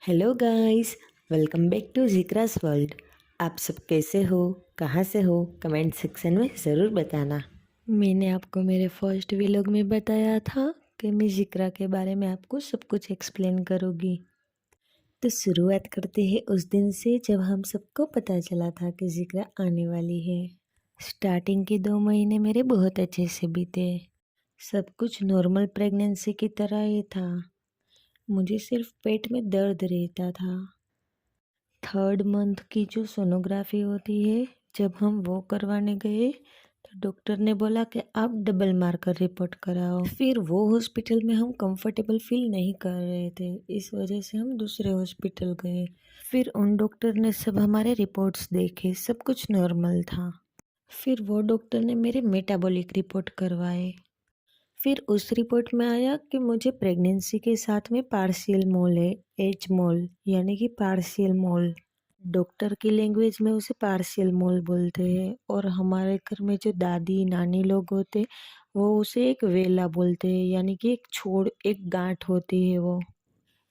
Hello guys, welcome back to Zikra's world. आप सब कैसे हो, कहाँ से हो, कमेंट सेक्शन में ज़रूर बताना। मैंने आपको मेरे फर्स्ट व्लॉग में बताया था कि मैं जिक्रा के बारे में आपको सब कुछ एक्सप्लेन करूँगी। तो शुरुआत करते हैं उस दिन से जब हम सबको पता चला था कि जिक्रा आने वाली है। स्टार्टिंग के 2 महीने मेरे बहुत अच्छे से बीते। सब कुछ नॉर्मल प्रेगनेंसी की तरह ही था। मुझे सिर्फ पेट में दर्द रहता था। 3rd मंथ की जो सोनोग्राफी होती है, जब हम वो करवाने गए तो डॉक्टर ने बोला कि आप डबल मार्कर रिपोर्ट कराओ। फिर वो हॉस्पिटल में हम कंफर्टेबल फील नहीं कर रहे थे, इस वजह से हम दूसरे हॉस्पिटल गए। फिर उन डॉक्टर ने सब हमारे रिपोर्ट्स देखे, सब कुछ नॉर्मल था। फिर वो डॉक्टर ने मेरे मेटाबॉलिक रिपोर्ट करवाए। फिर उस रिपोर्ट में आया कि मुझे प्रेगनेंसी के साथ में पार्शियल मोल है, एच मोल यानी कि पार्शियल मोल। डॉक्टर की लैंग्वेज में उसे पार्शियल मोल बोलते हैं और हमारे घर में जो दादी नानी लोग होते वो उसे एक वेला बोलते हैं, यानी कि एक छोड़ एक गांठ होती है वो।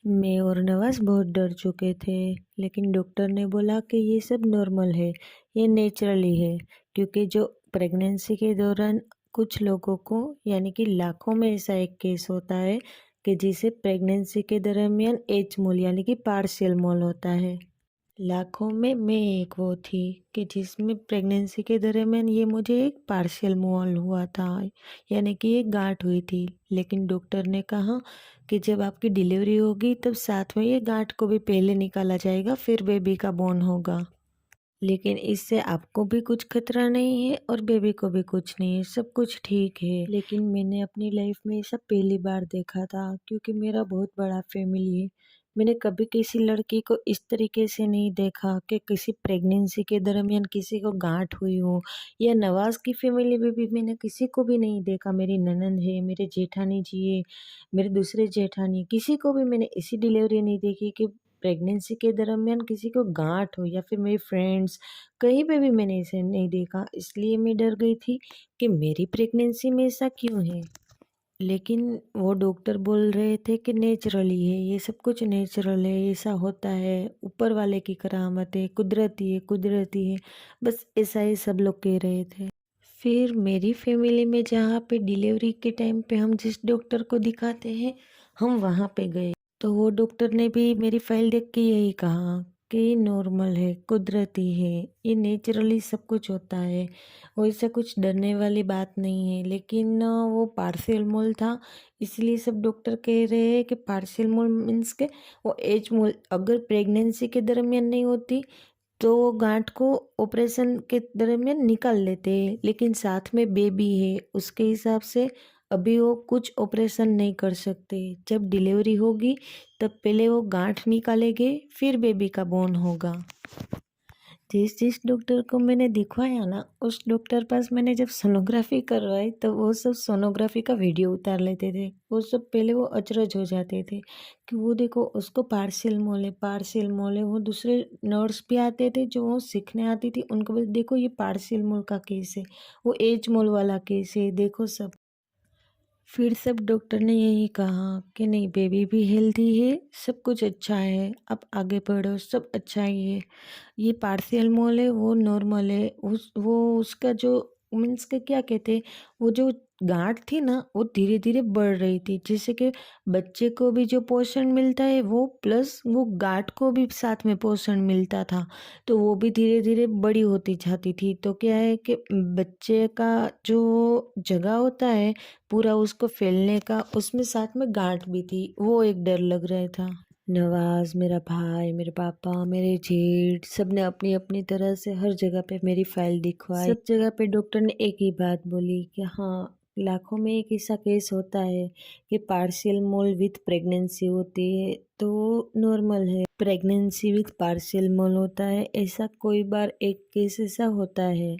मैं और नवाज बहुत डर चुके थे, लेकिन डॉक्टर ने बोला कि ये सब नॉर्मल है, ये नेचुरली है। क्योंकि जो प्रेगनेंसी के दौरान कुछ लोगों को यानी कि लाखों में ऐसा एक केस होता है कि जिसे प्रेगनेंसी के दरमियान एच मोल यानी कि पार्शियल मोल होता है। लाखों में मैं एक वो थी कि जिसमें प्रेगनेंसी के दरमियान ये मुझे एक पार्शियल मोल हुआ था, यानी कि एक गांठ हुई थी। लेकिन डॉक्टर ने कहा कि जब आपकी डिलीवरी होगी तब साथ में ये गांठ को भी पहले निकाला जाएगा, फिर बेबी का बोर्न होगा। लेकिन इससे आपको भी कुछ खतरा नहीं है और बेबी को भी कुछ नहीं है, सब कुछ ठीक है। लेकिन मैंने अपनी लाइफ में ऐसा पहली बार देखा था, क्योंकि मेरा बहुत बड़ा फैमिली है। मैंने कभी किसी लड़की को इस तरीके से नहीं देखा कि किसी प्रेगनेंसी के दरमियान किसी को गांठ हुई हो, या नवाज की फैमिली में भी मैंने किसी को भी नहीं देखा। मेरी ननंद है, मेरे जेठानी जी है, मेरे दूसरे जेठानी, किसी को भी मैंने ऐसी डिलीवरी नहीं देखी कि प्रेगनेंसी के दरमियान किसी को गांठ हो, या फिर मेरी फ्रेंड्स कहीं पे भी मैंने इसे नहीं देखा। इसलिए मैं डर गई थी कि मेरी प्रेगनेंसी में ऐसा क्यों है। लेकिन वो डॉक्टर बोल रहे थे कि नेचुरली है, ये सब कुछ नेचुरल है, ऐसा होता है, ऊपर वाले की करामत है, कुदरती है, कुदरती है। बस ऐसा ही सब लोग कह रहे थे। फिर मेरी फैमिली में जहाँ पे डिलीवरी के टाइम पे हम जिस डॉक्टर को दिखाते हैं, हम वहाँ पे गए। तो वो डॉक्टर ने भी मेरी फाइल देख के यही कहा कि नॉर्मल है, कुदरती है, ये नेचुरली सब कुछ होता है, वैसा कुछ डरने वाली बात नहीं है। लेकिन वो पार्शियल मोल था, इसलिए सब डॉक्टर कह रहे हैं कि पार्शियल मोल मीन्स के वो एज मोल अगर प्रेगनेंसी के दरमियान नहीं होती तो वो गांठ को ऑपरेशन के दरमियान निकाल लेते हैं। लेकिन साथ में बेबी है, उसके हिसाब से अभी वो कुछ ऑपरेशन नहीं कर सकते। जब डिलीवरी होगी तब पहले वो गांठ निकालेंगे, फिर बेबी का बोर्न होगा। जिस जिस डॉक्टर को मैंने दिखवाया ना, उस डॉक्टर पास मैंने जब सोनोग्राफी करवाई तो वो सब सोनोग्राफी का वीडियो उतार लेते थे। वो सब पहले वो अचरज हो जाते थे कि वो देखो उसको पार्शियल मोल है, पार्शियल मोल है। वो दूसरे नर्स भी आते थे जो वो सीखने आती थी, उनको बोलते देखो ये पार्शियल मोल का केस है, वो एज मोल वाला केस है, देखो सब। फिर सब डॉक्टर ने यही कहा कि नहीं, बेबी भी हेल्दी है, सब कुछ अच्छा है, आप आगे बढ़ो, सब अच्छा ही है। ये पार्शियल मोल है, वो नॉर्मल है। वो उसका जो मीन्स के क्या कहते हैं, वो जो गांठ थी ना वो धीरे धीरे बढ़ रही थी, जिससे कि बच्चे को भी जो पोषण मिलता है वो प्लस वो गांठ को भी साथ में पोषण मिलता था। तो वो भी धीरे धीरे बड़ी होती जाती थी। तो क्या है कि बच्चे का जो जगह होता है पूरा उसको फैलने का, उसमें साथ में गांठ भी थी, वो एक डर लग रहा था। नवाज, मेरा भाई, मेरे पापा, मेरे जेठ, सब ने अपनी अपनी तरह से हर जगह पे मेरी फाइल दिखवाई। सब जगह पे डॉक्टर ने एक ही बात बोली कि हाँ, लाखों में एक ऐसा केस होता है कि पार्शियल मोल विथ प्रेगनेंसी होती है, तो नॉर्मल है। प्रेगनेंसी विथ पार्शियल मोल होता है, ऐसा कोई बार एक केस ऐसा होता है।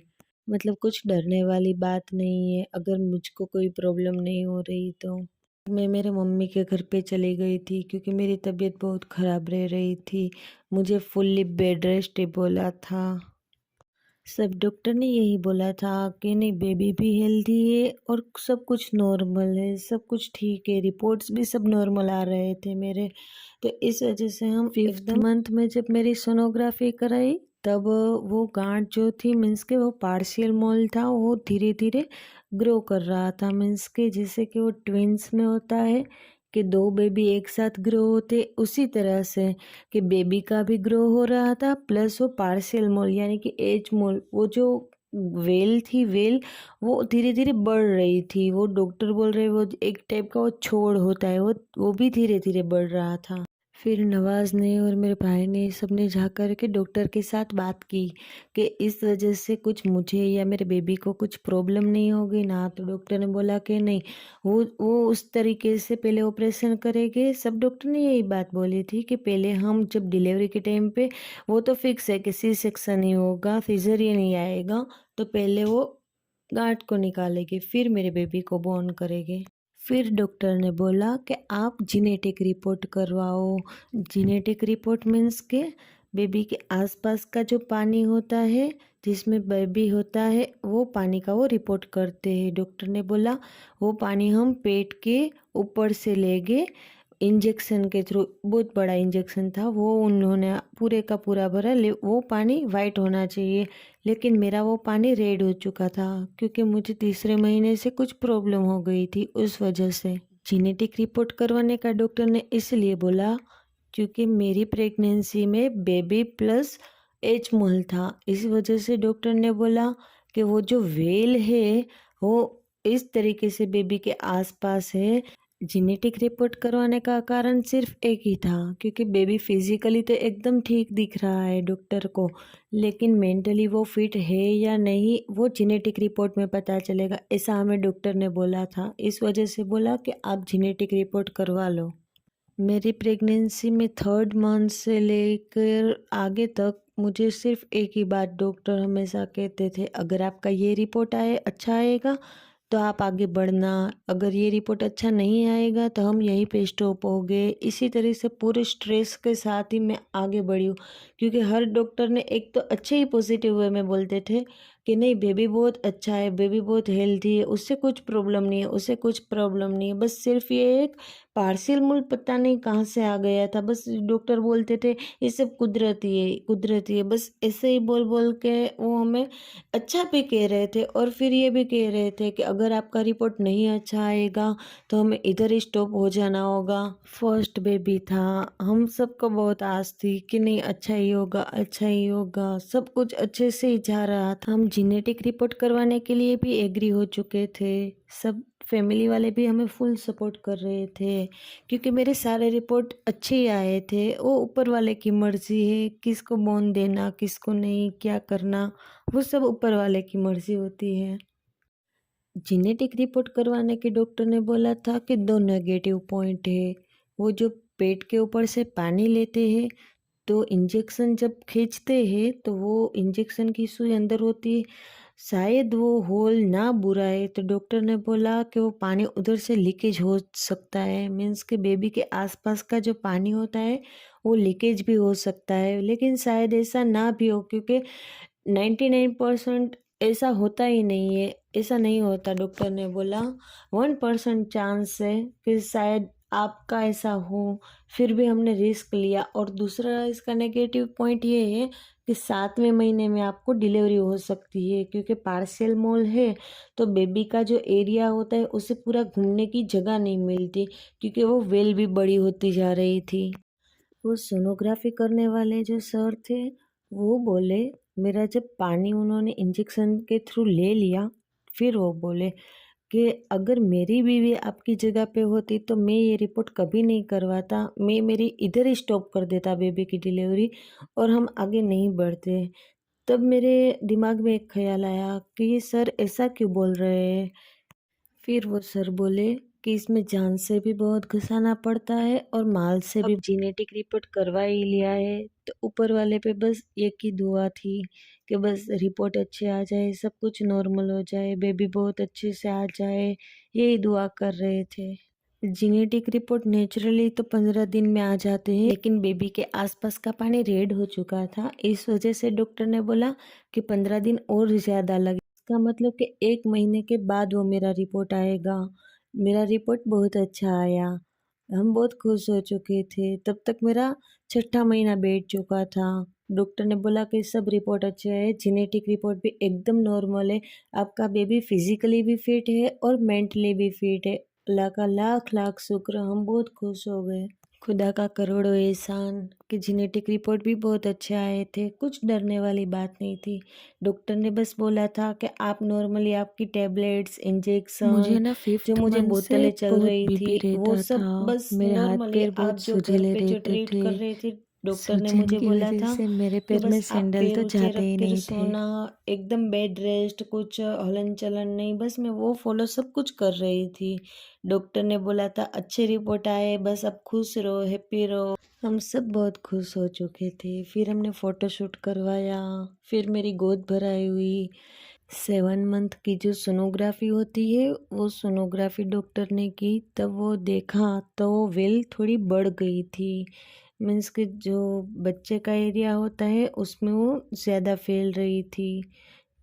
मतलब कुछ डरने वाली बात नहीं है, अगर मुझको कोई प्रॉब्लम नहीं हो रही तो। मैं मेरे मम्मी के घर पे चली गई थी क्योंकि मेरी तबीयत बहुत ख़राब रह रही थी। मुझे फुल्ली बेड रेस्ट बोला था। सब डॉक्टर ने यही बोला था कि नहीं, बेबी भी हेल्दी है और सब कुछ नॉर्मल है, सब कुछ ठीक है, रिपोर्ट्स भी सब नॉर्मल आ रहे थे मेरे। तो इस वजह से हम 5th मंथ में जब मेरी सोनोग्राफी कराई, तब वो गांठ जो थी, मीन्स के वो पार्शियल मोल था, वो धीरे धीरे ग्रो कर रहा था। मीन्स के जैसे कि वो ट्विंस में होता है कि दो बेबी एक साथ ग्रो होते, उसी तरह से कि बेबी का भी ग्रो हो रहा था, प्लस वो पार्शियल मोल यानी कि एज मोल, वो जो वेल थी, वेल वो धीरे धीरे बढ़ रही थी। वो डॉक्टर बोल रहे वो एक टाइप का वो छोड़ होता है, वो भी धीरे धीरे बढ़ रहा था। फिर नवाज़ ने और मेरे भाई ने सबने जा कर के डॉक्टर के साथ बात की कि इस वजह से कुछ मुझे या मेरे बेबी को कुछ प्रॉब्लम नहीं होगी ना। तो डॉक्टर ने बोला कि नहीं, वो उस तरीके से पहले ऑपरेशन करेंगे। सब डॉक्टर ने यही बात बोली थी कि पहले हम जब डिलीवरी के टाइम पे, वो तो फिक्स है कि सी सेक्शन ही होगा, सिज़ेरियन नहीं आएगा, तो पहले वो गांठ को निकालेंगे, फिर मेरे बेबी को बॉर्न करेंगे। फिर डॉक्टर ने बोला कि आप जेनेटिक रिपोर्ट करवाओ। जेनेटिक रिपोर्ट मीन्स के बेबी के आसपास का जो पानी होता है, जिसमें बेबी होता है, वो पानी का वो रिपोर्ट करते हैं। डॉक्टर ने बोला वो पानी हम पेट के ऊपर से लेंगे, इंजेक्शन के थ्रू। बहुत बड़ा इंजेक्शन था वो, उन्होंने पूरे का पूरा भरा। वो पानी वाइट होना चाहिए, लेकिन मेरा वो पानी रेड हो चुका था क्योंकि मुझे तीसरे महीने से कुछ प्रॉब्लम हो गई थी, उस वजह से। जेनेटिक रिपोर्ट करवाने का डॉक्टर ने इसलिए बोला क्योंकि मेरी प्रेगनेंसी में बेबी प्लस एच मोल था। इस वजह से डॉक्टर ने बोला कि वो जो वेल है वो इस तरीके से बेबी के आसपास है। जेनेटिक रिपोर्ट करवाने का कारण सिर्फ एक ही था क्योंकि बेबी फिजिकली तो एकदम ठीक दिख रहा है डॉक्टर को, लेकिन मेंटली वो फिट है या नहीं वो जेनेटिक रिपोर्ट में पता चलेगा, ऐसा हमें डॉक्टर ने बोला था। इस वजह से बोला कि आप जेनेटिक रिपोर्ट करवा लो। मेरी प्रेगनेंसी में 3rd मंथ से लेकर आगे तक मुझे सिर्फ एक ही बात डॉक्टर हमेशा कहते थे, अगर आपका ये रिपोर्ट अच्छा आएगा तो आप आगे बढ़ना, अगर ये रिपोर्ट अच्छा नहीं आएगा तो हम यहीं पे स्टॉप हो गए। इसी तरह से पूरे स्ट्रेस के साथ ही मैं आगे बढ़ी हूँ क्योंकि हर डॉक्टर ने एक तो अच्छे ही पॉजिटिव वे में बोलते थे कि नहीं, बेबी बहुत अच्छा है, बेबी बहुत हेल्दी है, उससे कुछ प्रॉब्लम नहीं है, उससे कुछ प्रॉब्लम नहीं है, बस सिर्फ ये एक पार्शियल मूल पता नहीं कहाँ से आ गया था। बस डॉक्टर बोलते थे ये सब कुदरती है, कुदरती है, बस ऐसे ही बोल बोल के वो हमें अच्छा भी कह रहे थे और फिर ये भी कह रहे थे कि अगर आपका रिपोर्ट नहीं अच्छा आएगा तो हमें इधर ही स्टॉप हो जाना होगा। फर्स्ट बेबी था, हम सबको बहुत आस थी कि नहीं अच्छा ही होगा, अच्छा ही होगा, सब कुछ अच्छे से ही जा रहा था। हम जेनेटिक रिपोर्ट करवाने के लिए भी एग्री हो चुके थे, सब फैमिली वाले भी हमें फुल सपोर्ट कर रहे थे क्योंकि मेरे सारे रिपोर्ट अच्छे ही आए थे। वो ऊपर वाले की मर्जी है, किसको बोन देना किसको नहीं, क्या करना, वो सब ऊपर वाले की मर्जी होती है। जेनेटिक रिपोर्ट करवाने के डॉक्टर ने बोला था कि 2 नेगेटिव पॉइंट है। वो जो पेट के ऊपर से पानी लेते हैं तो इंजेक्शन जब खींचते हैं तो वो इंजेक्शन की सुई अंदर होती है, शायद वो होल ना बुरा है, तो डॉक्टर ने बोला कि वो पानी उधर से लीकेज हो सकता है। मीन्स के बेबी के आसपास का जो पानी होता है वो लीकेज भी हो सकता है, लेकिन शायद ऐसा ना भी हो क्योंकि 99% ऐसा होता ही नहीं है, ऐसा नहीं होता। डॉक्टर ने बोला 1% चांस है कि शायद आपका ऐसा हो, फिर भी हमने रिस्क लिया। और दूसरा इसका नेगेटिव पॉइंट ये है कि 7वें महीने में आपको डिलीवरी हो सकती है क्योंकि पार्शियल मोल है, तो बेबी का जो एरिया होता है उसे पूरा घूमने की जगह नहीं मिलती क्योंकि वो वेल भी बड़ी होती जा रही थी। वो सोनोग्राफी करने वाले जो सर थे वो बोले, मेरा जब पानी उन्होंने इंजेक्शन के थ्रू ले लिया, फिर वो बोले कि अगर मेरी बीवी आपकी जगह पे होती तो मैं ये रिपोर्ट कभी नहीं करवाता, मैं मेरी इधर ही स्टॉप कर देता बेबी की डिलीवरी और हम आगे नहीं बढ़ते। तब मेरे दिमाग में एक ख्याल आया कि ये सर ऐसा क्यों बोल रहे हैं। फिर वो सर बोले कि इसमें जान से भी बहुत घुसाना पड़ता है और माल से भी। अब जेनेटिक रिपोर्ट करवा ही लिया है तो ऊपर वाले पे बस एक ही दुआ थी कि बस रिपोर्ट अच्छे आ जाए, सब कुछ नॉर्मल हो जाए, बेबी बहुत अच्छे से आ जाए, यही दुआ कर रहे थे। जेनेटिक रिपोर्ट नेचुरली तो 15 दिन में आ जाते हैं, लेकिन बेबी के आसपास का पानी रेड हो चुका था। इस वजह से डॉक्टर ने बोला कि 15 दिन और ज़्यादा लगे। इसका मतलब कि 1 महीने के बाद वो मेरा रिपोर्ट आएगा। मेरा रिपोर्ट बहुत अच्छा आया। हम बहुत खुश हो चुके थे। तब तक मेरा छठा महीना बैठ चुका था। डॉक्टर ने बोला कि सब रिपोर्ट अच्छे है, जेनेटिक रिपोर्ट भी एकदम नॉर्मल है। आपका बेबी फिजिकली भी फिट है और मेंटली भी फिट है। अल्लाह का लाख लाख शुक्र, हम बहुत खुश हो गए। खुदा का करोड़ों एहसान कि जेनेटिक रिपोर्ट भी बहुत अच्छे आए थे। कुछ डरने वाली बात नहीं थी। डॉक्टर ने बस बोला था कि आप नॉर्मली आपकी टैबलेट्स, मुझे इंजेक्शन, ना जो 5th मुझे मंथ से बोतलें चल बहुत रही थी, बीपी वो रहता सब था। बस मेरे हाथ नॉर्मली पैर आप बहुत जो घर सूजीले पे जो रहते ट्रीट थे। कर रहे थे, डॉक्टर ने सूजन मुझे की बोला वजह था से मेरे कि पैर में बस आप सैंडल पैर तो ऊंचे जाते रख ही कर नहीं थे। सोना, एकदम बेड रेस्ट, कुछ हलन चलन नहीं। बस मैं वो फॉलो सब कुछ कर रही थी। डॉक्टर ने बोला था अच्छे रिपोर्ट आए, बस आप खुश रहो, हैप्पी रहो। हम सब बहुत खुश हो चुके थे। फिर हमने फ़ोटोशूट करवाया। फिर मेरी गोद भराई हुई। 7 मंथ की जो सोनोग्राफी होती है, वो सोनोग्राफी डॉक्टर ने की। तब वो देखा तो वो वेल थोड़ी बढ़ गई थी। मीन्स कि जो बच्चे का एरिया होता है उसमें वो ज़्यादा फैल रही थी।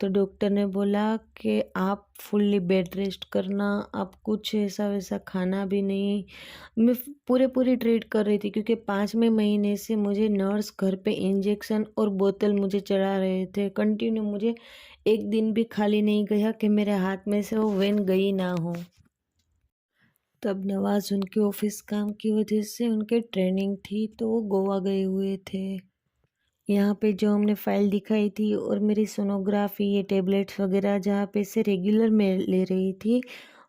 तो डॉक्टर ने बोला कि आप फुल्ली बेड रेस्ट करना, आप कुछ ऐसा वैसा खाना भी नहीं। मैं पूरे पूरी ट्रीट कर रही थी, क्योंकि 5वें महीने से मुझे नर्स घर पे इंजेक्शन और बोतल मुझे चढ़ा रहे थे कंटिन्यू। मुझे एक दिन भी खाली नहीं गया कि मेरे हाथ में से वो वेन गई ना हो। तब नवाज़ उनके ऑफिस काम की वजह से उनके ट्रेनिंग थी, तो वो गोवा गए हुए थे। यहाँ पे जो हमने फ़ाइल दिखाई थी और मेरी सोनोग्राफ़ी, ये टैबलेट्स वगैरह जहाँ पे से रेगुलर मैं ले रही थी,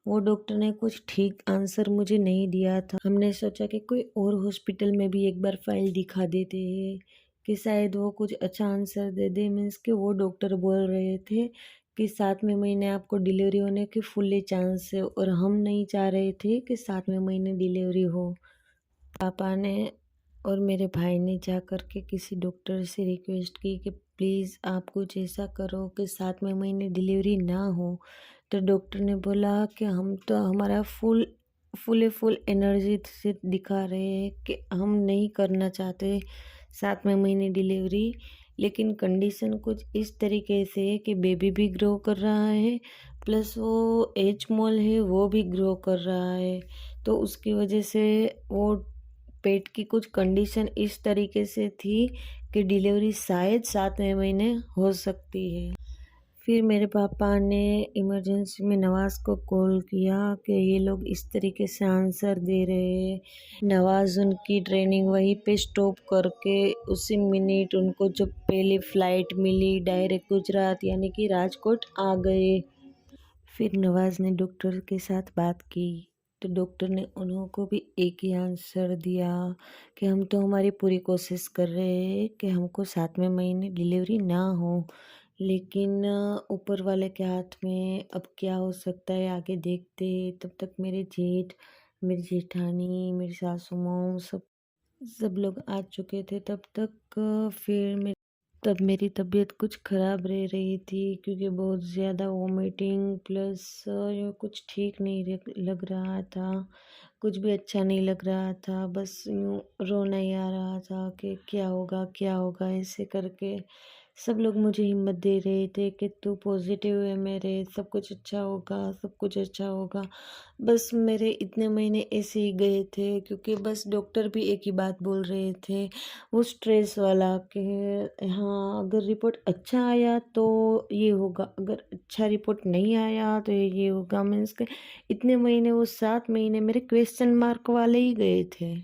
वो डॉक्टर ने कुछ ठीक आंसर मुझे नहीं दिया था। हमने सोचा कि कोई और हॉस्पिटल में भी एक बार फ़ाइल दिखा देते हैं कि शायद वो कुछ अच्छा आंसर दे दे। मीन्स कि वो डॉक्टर बोल रहे थे कि 7वें महीने आपको डिलीवरी होने के फुल्ली चांस है, और हम नहीं चाह रहे थे कि 7वें महीने डिलीवरी हो। पापा ने और मेरे भाई ने जा कर के किसी डॉक्टर से रिक्वेस्ट की कि प्लीज़ आप कुछ ऐसा करो कि 7वें महीने डिलीवरी ना हो। तो डॉक्टर ने बोला कि हम तो हमारा फुल एनर्जी से दिखा रहे हैं कि हम नहीं करना चाहते 7वें महीने डिलीवरी, लेकिन कंडीशन कुछ इस तरीके से है कि बेबी भी ग्रो कर रहा है, प्लस वो एज मोल है वो भी ग्रो कर रहा है। तो उसकी वजह से वो पेट की कुछ कंडीशन इस तरीके से थी कि डिलीवरी शायद 7वें महीने हो सकती है। फिर मेरे पापा ने इमरजेंसी में नवाज़ को कॉल किया कि ये लोग इस तरीके से आंसर दे रहे हैं। नवाज़ उनकी ट्रेनिंग वहीं पे स्टॉप करके उसी मिनट उनको जो पहली फ़्लाइट मिली डायरेक्ट गुजरात यानी कि राजकोट आ गए। फिर नवाज़ ने डॉक्टर के साथ बात की, तो डॉक्टर ने उन्हों को भी एक ही आंसर दिया कि हम तो हमारी पूरी कोशिश कर रहे हैं कि हमको 7वें महीने डिलीवरी ना हो, लेकिन ऊपर वाले के हाथ में अब क्या हो सकता है, आगे देखते हैं। तब तक मेरे जेठ, मेरी जेठानी, मेरी सासू माँ सब लोग आ चुके थे। तब तक तब मेरी तबीयत कुछ ख़राब रह रही थी, क्योंकि बहुत ज़्यादा वॉमिटिंग प्लस यूँ कुछ ठीक नहीं लग रहा था, कुछ भी अच्छा नहीं लग रहा था। बस यूँ रोना ही आ रहा था कि क्या होगा ऐसे करके। सब लोग मुझे हिम्मत दे रहे थे कि तू पॉजिटिव है मेरे, सब कुछ अच्छा होगा, सब कुछ अच्छा होगा। बस मेरे इतने महीने ऐसे ही गए थे, क्योंकि बस डॉक्टर भी एक ही बात बोल रहे थे, वो स्ट्रेस वाला कि हाँ अगर रिपोर्ट अच्छा आया तो ये होगा, अगर अच्छा रिपोर्ट नहीं आया तो ये होगा। मीन्स के इतने महीने, वो 7 महीने मेरे क्वेश्चन मार्क वाले ही गए थे।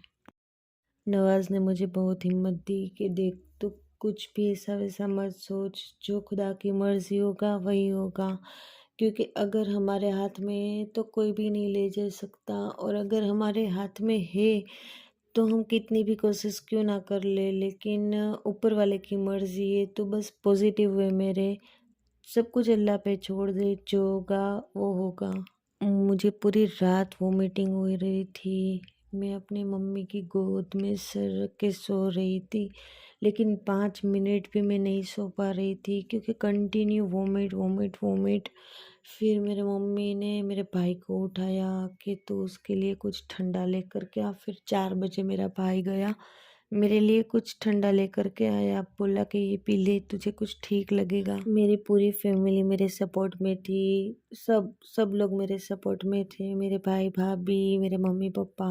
नवाज़ ने मुझे बहुत हिम्मत दी कि देख तू कुछ भी ऐसा वैसा मत सोच, जो खुदा की मर्ज़ी होगा वही होगा। क्योंकि अगर हमारे हाथ में है तो कोई भी नहीं ले जा सकता, और अगर हमारे हाथ में है तो हम कितनी भी कोशिश क्यों ना कर ले, लेकिन ऊपर वाले की मर्ज़ी है। तो बस पॉजिटिव वे मेरे, सब कुछ अल्लाह पे छोड़ दे, जो होगा वो होगा। मुझे पूरी रात वॉमिटिंग हो रही थी, मैं अपनी मम्मी की गोद में सर रख के सो रही थी, लेकिन 5 मिनट भी मैं नहीं सो पा रही थी क्योंकि कंटिन्यू वोमिट वोमिट वोमिट। फिर मेरे मम्मी ने मेरे भाई को उठाया कि तू उसके लिए कुछ ठंडा लेकर के आ। फिर 4 बजे मेरा भाई गया, मेरे लिए कुछ ठंडा लेकर के आया, बोला कि ये पी ले, तुझे कुछ ठीक लगेगा। मेरी पूरी फैमिली मेरे सपोर्ट में थी, सब सब लोग मेरे सपोर्ट में थे, मेरे भाई भाभी, मेरे मम्मी पापा,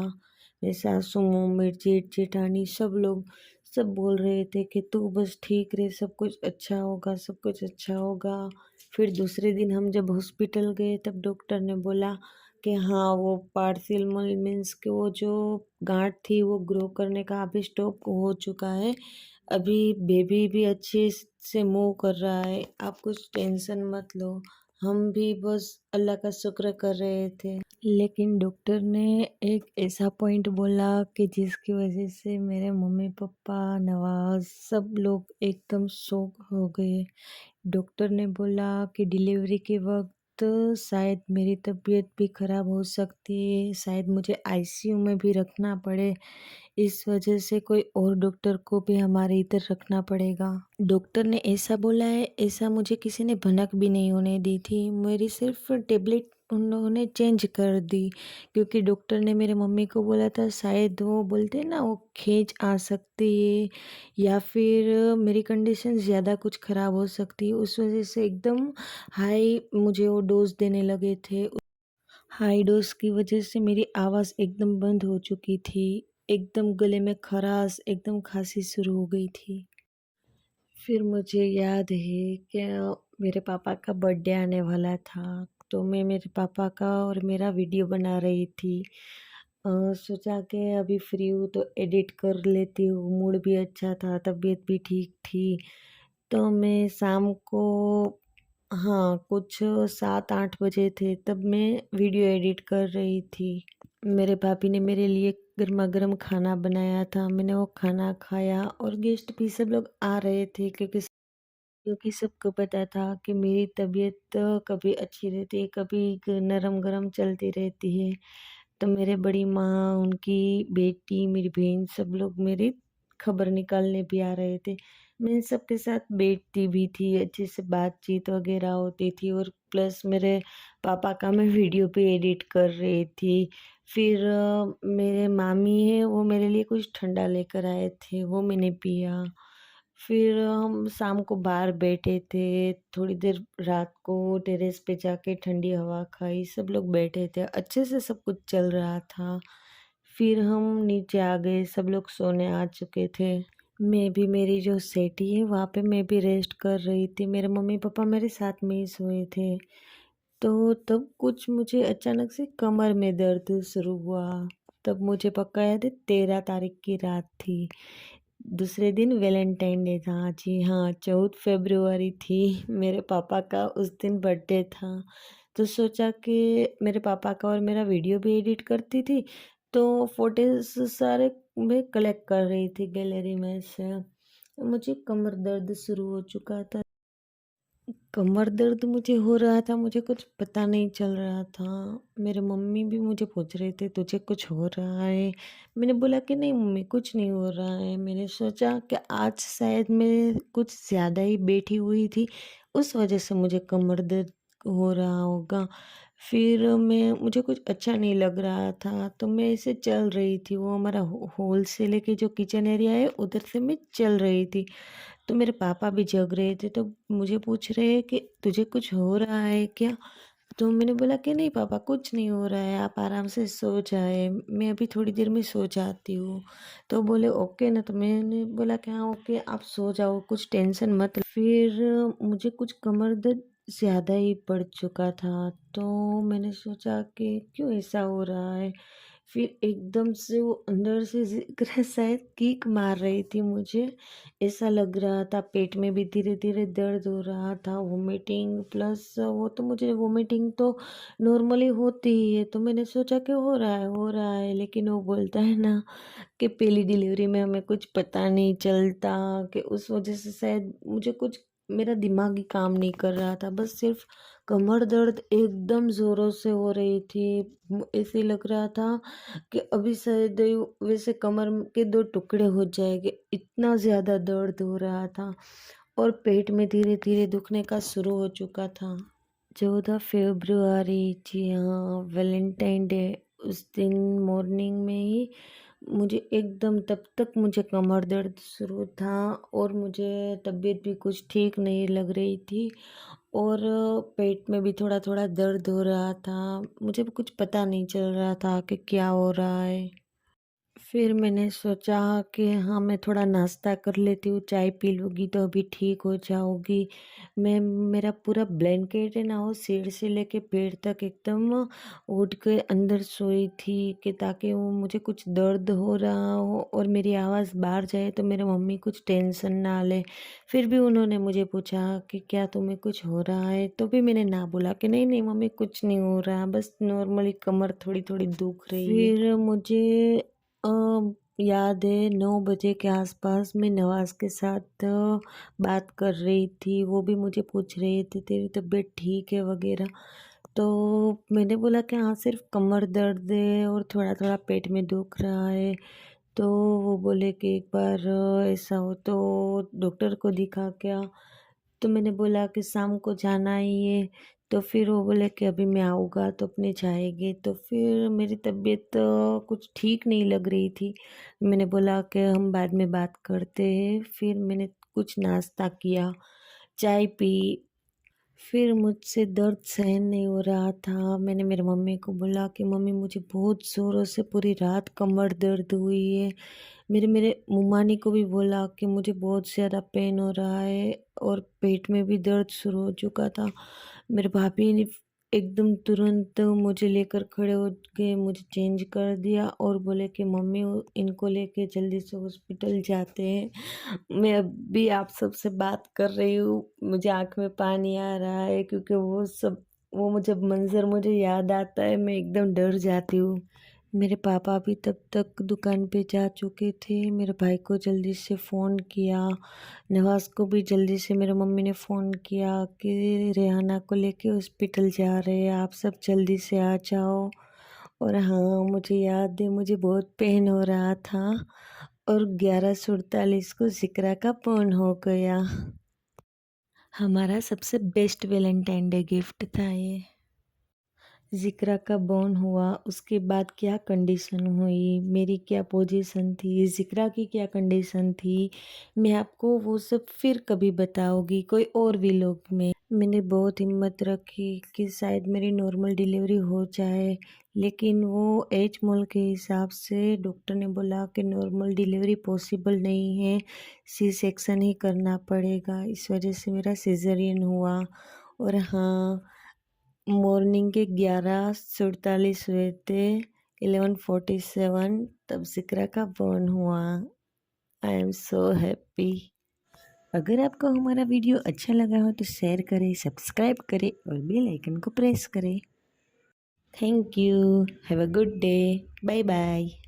मेरे सासू मम्मी जेठ जेठानी, सब बोल रहे थे कि तू बस ठीक रहे, सब कुछ अच्छा होगा, सब कुछ अच्छा होगा। फिर दूसरे दिन हम जब हॉस्पिटल गए तब डॉक्टर ने बोला कि हाँ वो पार्शियल मीन्स कि वो जो गांठ थी वो ग्रो करने का अभी स्टॉप हो चुका है, अभी बेबी भी अच्छे से मूव कर रहा है, आप कुछ टेंशन मत लो। हम भी बस अल्लाह का शुक्र कर रहे थे, लेकिन डॉक्टर ने एक ऐसा पॉइंट बोला कि जिसकी वजह से मेरे मम्मी पापा नवाज सब लोग एकदम शॉक हो गए। डॉक्टर ने बोला कि डिलीवरी के वक्त शायद मेरी तबीयत भी ख़राब हो सकती है, शायद मुझे आईसीयू में भी रखना पड़े, इस वजह से कोई और डॉक्टर को भी हमारे इधर रखना पड़ेगा। डॉक्टर ने ऐसा बोला है, ऐसा मुझे किसी ने भनक भी नहीं होने दी थी, मेरी सिर्फ टेबलेट उन्होंने चेंज कर दी, क्योंकि डॉक्टर ने मेरे मम्मी को बोला था शायद वो बोलते हैं ना वो खींच आ सकती है या फिर मेरी कंडीशन ज़्यादा कुछ ख़राब हो सकती है, उस वजह से एकदम हाई मुझे वो डोज देने लगे थे। हाई डोज की वजह से मेरी आवाज़ एकदम बंद हो चुकी थी, एकदम गले में खराश, एकदम खांसी शुरू हो गई थी। फिर मुझे याद है कि मेरे पापा का बर्थडे आने वाला था, तो मैं मेरे पापा का और मेरा वीडियो बना रही थी। सोचा कि अभी फ्री हूँ तो एडिट कर लेती हूँ, मूड भी अच्छा था, तबीयत भी ठीक थी। तो मैं शाम को, हाँ कुछ 7-8 बजे थे, तब मैं वीडियो एडिट कर रही थी। मेरे भाभी ने मेरे लिए गर्मा गर्म खाना बनाया था, मैंने वो खाना खाया और गेस्ट भी सब लोग आ रहे थे, क्योंकि सबको पता था कि मेरी तबीयत कभी अच्छी रहती है, कभी नरम गरम चलती रहती है। तो मेरे बड़ी माँ, उनकी बेटी, मेरी बहन, सब लोग मेरी खबर निकालने भी आ रहे थे। मैं सबके साथ बैठती भी थी, अच्छे से बातचीत वगैरह होती थी, और प्लस मेरे पापा का मैं वीडियो भी एडिट कर रही थी। फिर मेरे मामी है वो मेरे लिए कुछ ठंडा लेकर आए थे, वो मैंने पिया। फिर हम शाम को बाहर बैठे थे, थोड़ी देर रात को टेरेस पे जाके ठंडी हवा खाई, सब लोग बैठे थे, अच्छे से सब कुछ चल रहा था। फिर हम नीचे आ गए, सब लोग सोने आ चुके थे। मैं भी मेरी जो सेटी है वहाँ पे मैं भी रेस्ट कर रही थी, मेरे मम्मी पापा मेरे साथ में ही सोए थे। तो तब कुछ मुझे अचानक से कमर में दर्द शुरू हुआ। तब मुझे पक्का याद है 13 तारीख की रात थी, दूसरे दिन वैलेंटाइन डे था। जी हाँ, 14 फरवरी थी, मेरे पापा का उस दिन बर्थडे था। तो सोचा कि मेरे पापा का और मेरा वीडियो भी एडिट करती थी, तो फोटोज सारे मैं कलेक्ट कर रही थी गैलरी में से। मुझे कमर दर्द शुरू हो चुका था, कमर दर्द मुझे हो रहा था, मुझे कुछ पता नहीं चल रहा था। मेरे मम्मी भी मुझे पूछ रहे थे तुझे कुछ हो रहा है, मैंने बोला कि नहीं मम्मी कुछ नहीं हो रहा है। मैंने सोचा कि आज शायद मैं कुछ ज़्यादा ही बैठी हुई थी, उस वजह से मुझे कमर दर्द हो रहा होगा। फिर मुझे कुछ अच्छा नहीं लग रहा था, तो मैं ऐसे चल रही थी, वो हमारा हॉल से लेके जो किचन एरिया है उधर से मैं चल रही थी। तो मेरे पापा भी जग रहे थे, तो मुझे पूछ रहे हैं कि तुझे कुछ हो रहा है क्या? तो मैंने बोला कि नहीं पापा कुछ नहीं हो रहा है, आप आराम से सो जाए, मैं अभी थोड़ी देर में सो जाती हूँ। तो बोले ओके ना, तो मैंने बोला कि हाँ ओके आप सो जाओ, कुछ टेंशन मत। फिर मुझे कुछ कमर दर्द ज़्यादा ही बढ़ चुका था, तो मैंने सोचा कि क्यों ऐसा हो रहा है। फिर एकदम से वो अंदर से जिक्र शायद किक मार रही थी मुझे, ऐसा लग रहा था, पेट में भी धीरे धीरे दर्द हो रहा था, वोमिटिंग प्लस वो, तो मुझे वोमिटिंग तो नॉर्मली होती ही है, तो मैंने सोचा कि हो रहा है, लेकिन वो बोलता है ना कि पहली डिलीवरी में हमें कुछ पता नहीं चलता, कि उस वजह से शायद मुझे कुछ मेरा दिमाग ही काम नहीं कर रहा था, बस सिर्फ कमर दर्द एकदम ज़ोरों से हो रही थी। ऐसे लग रहा था कि अभी शायद वैसे कमर के 2 टुकड़े हो जाएंगे, इतना ज़्यादा दर्द हो रहा था और पेट में धीरे-धीरे दुखने का शुरू हो चुका था। 14 फ़रवरी, जी हाँ, वैलेंटाइन डे, उस दिन मॉर्निंग में ही मुझे एकदम तब तक मुझे कमर दर्द शुरू था और मुझे तबीयत भी कुछ ठीक नहीं लग रही थी और पेट में भी थोड़ा-थोड़ा दर्द हो रहा था। मुझे भी कुछ पता नहीं चल रहा था कि क्या हो रहा है। फिर मैंने सोचा कि हाँ, मैं थोड़ा नाश्ता कर लेती हूँ, चाय पी लूँगी तो अभी ठीक हो जाऊँगी। मैं मेरा पूरा ब्लैंकेट है ना, वो सिर से लेके पैर तक एकदम ओढ़ के अंदर सोई थी कि ताकि वो मुझे कुछ दर्द हो रहा हो और मेरी आवाज़ बाहर जाए तो मेरी मम्मी कुछ टेंशन ना ले। फिर भी उन्होंने मुझे पूछा कि क्या तुम्हें कुछ हो रहा है? तो भी मैंने ना बोला कि नहीं, नहीं मम्मी कुछ नहीं हो रहा, बस नॉर्मली कमर थोड़ी-थोड़ी दुख रही है। फिर मुझे अ, याद है 9 बजे के आसपास मैं नवाज़ के साथ बात कर रही थी। वो भी मुझे पूछ रहे थे तेरी तबीयत ठीक है वगैरह। तो मैंने बोला कि हाँ, सिर्फ़ कमर दर्द है और थोड़ा-थोड़ा पेट में दुख रहा है। तो वो बोले कि एक बार ऐसा हो तो डॉक्टर को दिखा क्या? तो मैंने बोला कि शाम को जाना ही है। तो फिर वो बोले कि अभी मैं आऊँगा तो अपने जाएँगे। तो फिर मेरी तबीयत कुछ ठीक नहीं लग रही थी। मैंने बोला कि हम बाद में बात करते हैं। फिर मैंने कुछ नाश्ता किया, चाय पी। फिर मुझसे दर्द सहन नहीं हो रहा था। मैंने मेरी मम्मी को बोला कि मम्मी मुझे बहुत ज़ोरों से पूरी रात कमर दर्द हुई है। मेरे मेरे मम्मानी को भी बोला कि मुझे बहुत ज़्यादा पेन हो रहा है और पेट में भी दर्द शुरू हो चुका था। मेरे भाभी ने एकदम तुरंत मुझे लेकर खड़े हो गए, मुझे चेंज कर दिया और बोले कि मम्मी इनको लेके जल्दी से हॉस्पिटल जाते हैं। मैं अभी आप सबसे बात कर रही हूँ, मुझे आँख में पानी आ रहा है क्योंकि वो मुझे मंज़र मुझे याद आता है, मैं एकदम डर जाती हूँ। मेरे पापा भी तब तक दुकान पे जा चुके थे। मेरे भाई को जल्दी से फ़ोन किया, नवाज़ को भी जल्दी से मेरी मम्मी ने फ़ोन किया कि रेहाना को लेके हॉस्पिटल जा रहे हैं, आप सब जल्दी से आ जाओ। और हाँ, मुझे याद है मुझे बहुत पेन हो रहा था और 11:47 को ज़िक्रा का फ़ोन हो गया। हमारा सबसे बेस्ट वैलेंटाइन डे गिफ्ट था ये। ज़िक्रा का बॉर्न हुआ, उसके बाद क्या कंडीशन हुई, मेरी क्या पोजीशन थी, ज़िक्रा की क्या कंडीशन थी, मैं आपको वो सब फिर कभी बताऊँगी कोई और व्लॉग में। मैंने बहुत हिम्मत रखी कि शायद मेरी नॉर्मल डिलीवरी हो जाए, लेकिन वो एज मोल के हिसाब से डॉक्टर ने बोला कि नॉर्मल डिलीवरी पॉसिबल नहीं है, सी सेक्शन ही करना पड़ेगा। इस वजह से मेरा सिज़ेरियन हुआ और हाँ, मॉर्निंग के 11:47 हुए थे, 11:47 तब ज़िक्रा का बॉर्न हुआ। I am so happy. अगर आपको हमारा वीडियो अच्छा लगा हो तो शेयर करें, सब्सक्राइब करें और बेल आइकन को प्रेस करें। Thank you. Have a good day. Bye bye.